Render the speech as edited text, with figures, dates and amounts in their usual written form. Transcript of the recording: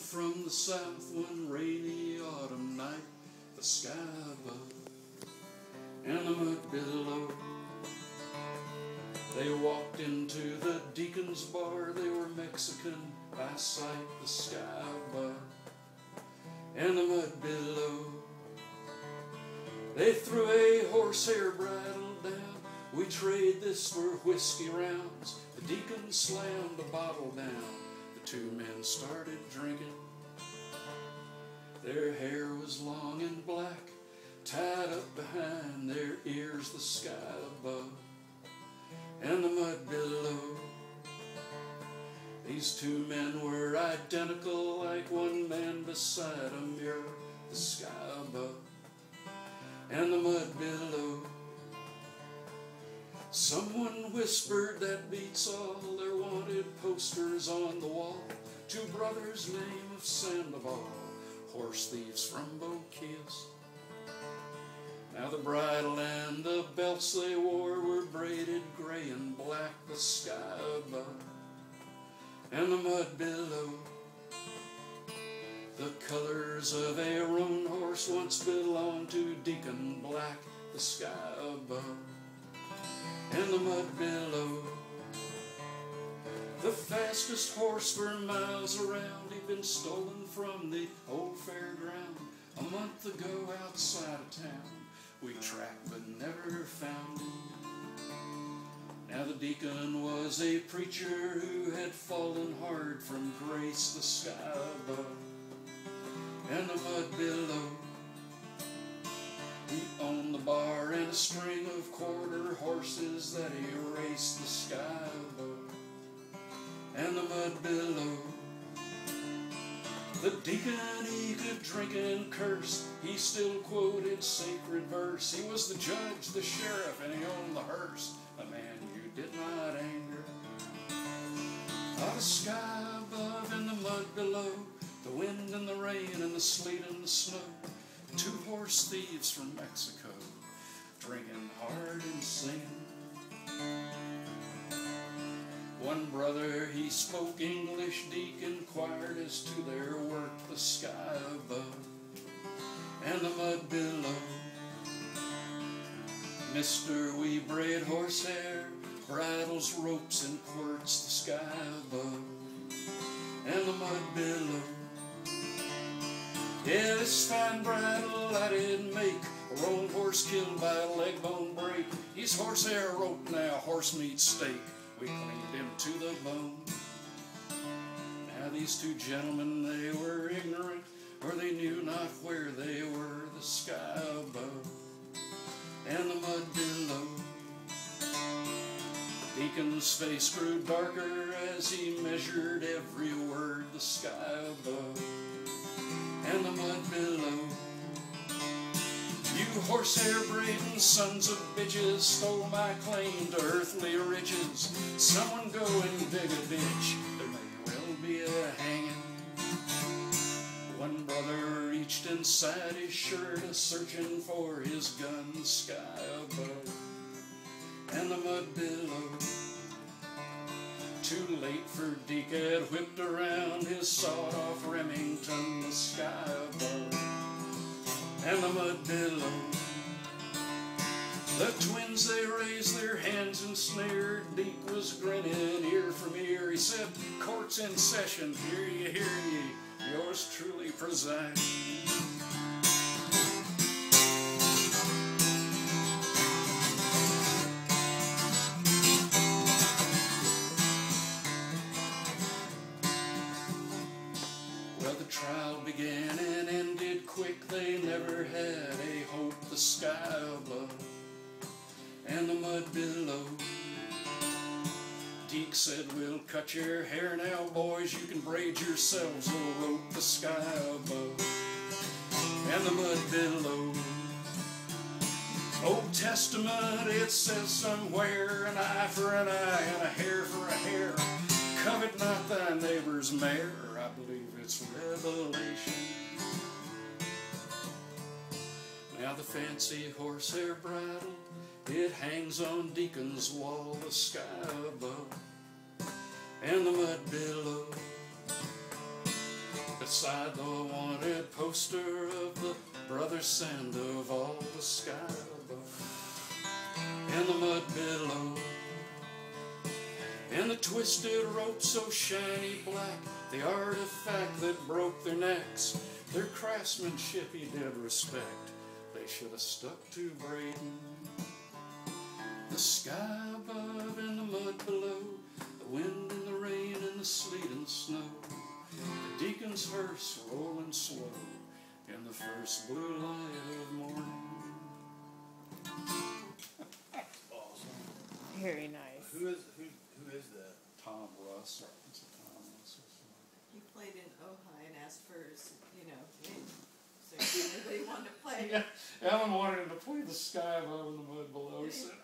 from the south one rainy autumn night, the sky above and the mud below. They walked into the Deacon's bar, they were Mexican by sight, the sky above and the mud below. They threw a horsehair bridle down, we trade this for whiskey rounds. The Deacon slammed a bottle down, the two men started drinking. Their hair was long and black, tied up behind their ears, the sky above and the mud below. These two men were identical, like one man beside a mirror, the sky above and the mud below. Someone whispered that beats all their wanted posters on the wall. Two brothers, name of Sandoval, horse thieves from Boquillas. Now the bridle and the belts they wore were braided gray and black, the sky above and the mud below. The colors of a roan horse once belonged to Deacon Black, the sky above and the mud below. The fastest horse for miles around, he'd been stolen from the old fairground a month ago outside of town. We tracked but never found him. Now the Deacon was a preacher who had fallen hard from grace, the sky above and the mud below. He owned the bar and a string of quarter horses that he raced, the sky above and the mud below. The Deacon, he could drink and curse, he still quoted sacred verse. He was the judge, the sheriff, and he owned the hearse, a man you did not anger. Oh, the sky above and the mud below, the wind and the rain and the sleet and the snow. Two horse thieves from Mexico, drinking hard and singing. One brother, he spoke English, Deacon inquired as to their work, the sky above and the mud below. Mister, we braid horsehair, bridles, ropes, and quirts, the sky above and the mud below. Yeah, this fine bridle I did make, a roan horse killed by a leg bone break. He's horsehair rope now, horse meat steak, we cleaned him to the bone. Now these two gentlemen, they were ignorant, or they knew not where they were, the sky above and the mud below. Deacon's face grew darker as he measured every word, the sky above and the mud below. You horsehair braiding sons of bitches stole my claim to earthly riches. Someone go and dig a ditch, there may well be a hanging. One brother reached inside his shirt, a searching for his gun, the sky above and the mud below. Too late for Deke had whipped around his sawed-off Remington, the sky above and the mud below. The twins, they raised their hands and sneered. Deke was grinning ear from ear. He said, "Court's in session, hear ye, yours truly preside." Well, the trial began and ended quick. They never had a hope, the sky above and the mud below. Deke said, "We'll cut your hair now, boys. You can braid yourselves a rope, the sky above and the mud below." Old Testament, it says somewhere, an eye for an eye and a hair for a hair. Covet not thy neighbor's mare. I believe it's Revelation. Now the fancy horsehair bridle, it hangs on Deacon's wall, the sky above and the mud below. beside the wanted poster of the Brother Sandoval, the sky above, and the mud below, and the twisted rope so shiny black, the artifact that broke their necks. Their craftsmanship he did respect. They should have stuck to Braden. The sky above and the mud below, the wind and the rain and the sleet and the snow, the deacon's hearse rolling slow in the first blue light of morning. Awesome. Very nice. Who is that? Tom Russ. It's a Tom Russ. He played in Ojai and asked for his, name. So if anybody wanted to play. Yeah, Ellen wanted him to play the sky above and the mud below. He said,